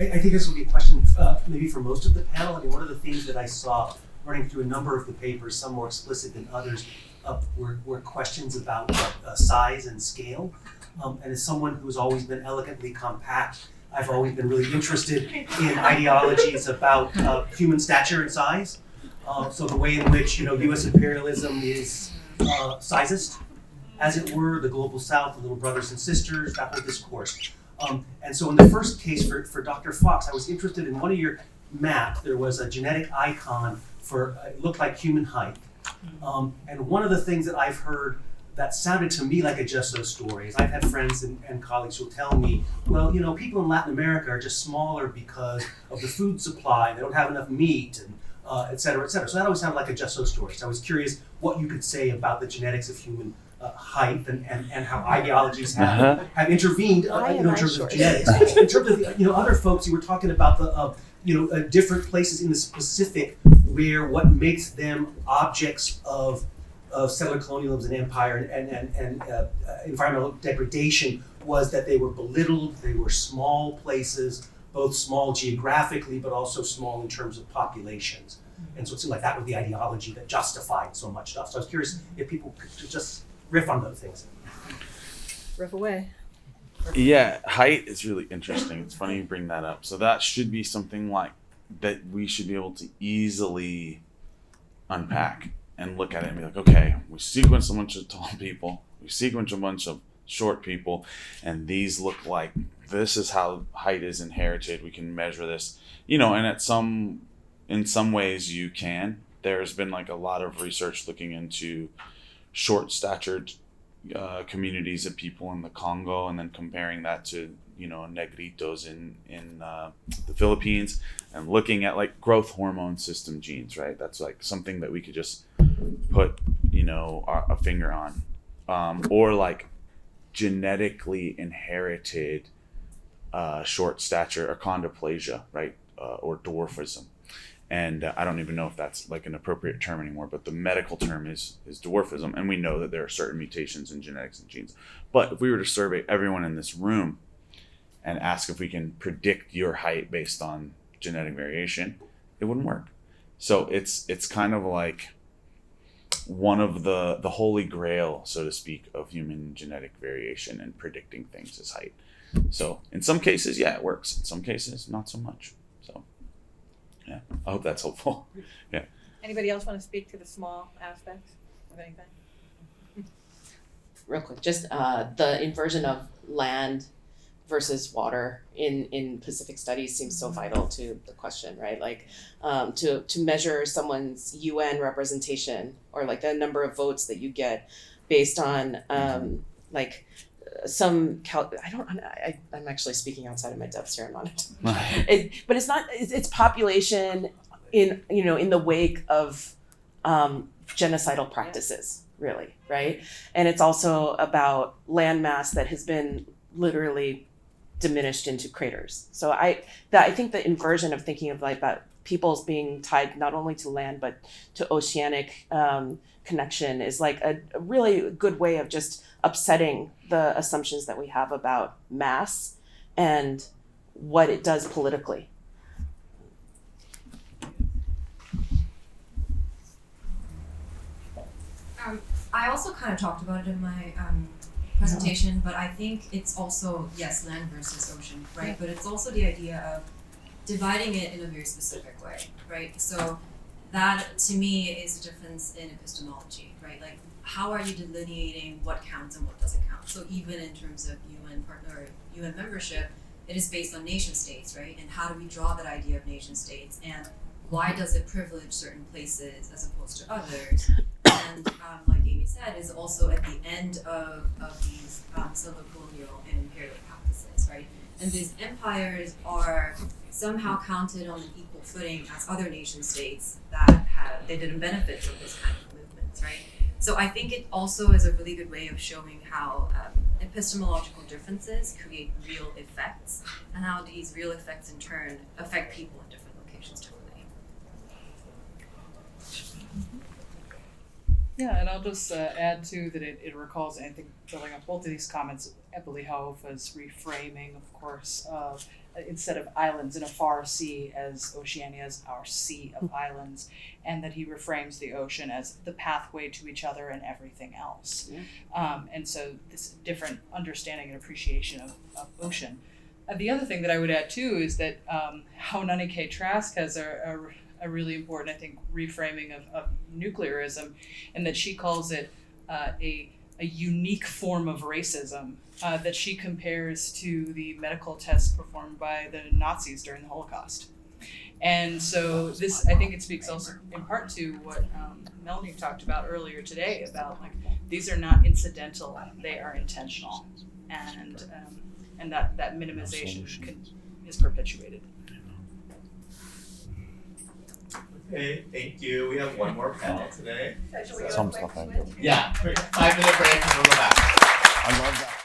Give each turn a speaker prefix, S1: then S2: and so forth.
S1: I think this will be a question maybe for most of the panel. I mean, one of the things that I saw running through a number of the papers, some more explicit than others, were questions about size and scale. And as someone who's always been elegantly compact, I've always been really interested in ideologies about human stature and size. So the way in which U.S. imperialism is sizist, as it were, the global South, the little brothers and sisters, that whole discourse. And so in the first case for Dr. Fox, I was interested in one of your maps. There was a genetic icon for, it looked like human height. And one of the things that I've heard that sounded to me like a just so story is I've had friends and colleagues who will tell me, well, people in Latin America are just smaller because of the food supply. They don't have enough meat, and et cetera, et cetera. So that always sounded like a just so story. So I was curious what you could say about the genetics of human height and how ideologies have intervened in terms of genetics. In terms of other folks, you were talking about the different places in the specific where what makes them objects of settler colonialism and empire and environmental degradation was that they were belittled, they were small places, both small geographically but also small in terms of populations. And so it seemed like that was the ideology that justified so much stuff. So I was curious if people could just riff on those things.
S2: Riff away.
S3: Yeah, height is really interesting. It's funny you bring that up. So that should be something like that we should be able to easily unpack and look at it and be like, okay, we sequence a bunch of tall people, we sequence a bunch of short people, and these look like this is how height is inherited. We can measure this, and in some ways you can. There's been like a lot of research looking into short statured communities of people in the Congo, and then comparing that to negritos in the Philippines, and looking at like growth hormone system genes, right? That's like something that we could just put a finger on, or like genetically inherited short stature or chondroplasia, right? Or dwarfism. And I don't even know if that's like an appropriate term anymore, but the medical term is dwarfism. And we know that there are certain mutations in genetics and genes. But if we were to survey everyone in this room and ask if we can predict your height based on genetic variation, it wouldn't work. So it's kind of like one of the holy grail, so to speak, of human genetic variation and predicting things is height. So in some cases, yeah, it works. In some cases, not so much. So yeah, I hope that's helpful. Yeah.
S2: Anybody else want to speak to the small aspects of anything?
S4: Real quick, just the inversion of land versus water in Pacific studies seems so vital to the question, right? Like to measure someone's UN representation or like the number of votes that you get based on like some I'm actually speaking outside of my depths here. I'm not. But it's not. It's population in in the wake of genocidal practices, really, right? And it's also about land mass that has been literally diminished into craters. So I think the inversion of thinking of like about peoples being tied not only to land but to oceanic connection is like a really good way of just upsetting the assumptions that we have about mass and what it does politically.
S5: I also kind of talked about it in my presentation, but I think it's also, yes, land versus ocean, right? But it's also the idea of dividing it in a very specific way, right? So that, to me, is the difference in epistemology, right? Like, how are you delineating what counts and what doesn't count? So even in terms of UN membership, it is based on nation states, right? And how do we draw that idea of nation states? And why does it privilege certain places as opposed to others? And like Amy said, is also at the end of these settler colonial and imperial practices, right? And these empires are somehow counted on an equal footing as other nation states that they didn't benefit from this kind of movements, right? So I think it also is a really good way of showing how epistemological differences create real effects, and how these real effects in turn affect people in different locations differently.
S6: Yeah, and I'll just add too that it recalls, and I think building on both of these comments, Epeli Haufa's reframing, of course, of instead of islands in a far sea as Oceania is our sea of islands, and that he reframes the ocean as the pathway to each other and everything else. And so this different understanding and appreciation of ocean. The other thing that I would add too is that Haunani K. Trask has a really important, I think, reframing of nuclearism, and that she calls it a unique form of racism that she compares to the medical tests performed by the Nazis during the Holocaust. And so this, I think it speaks also in part to what Melanie talked about earlier today about like these are not incidental, they are intentional, and that minimization is perpetuated.
S7: Okay, thank you. We have one more panel today.
S2: Shall we go
S3: Some
S2: quick
S3: stuff I
S2: switch?
S3: do.
S7: Yeah, quick 5-minute break and we'll go back.
S3: I love that.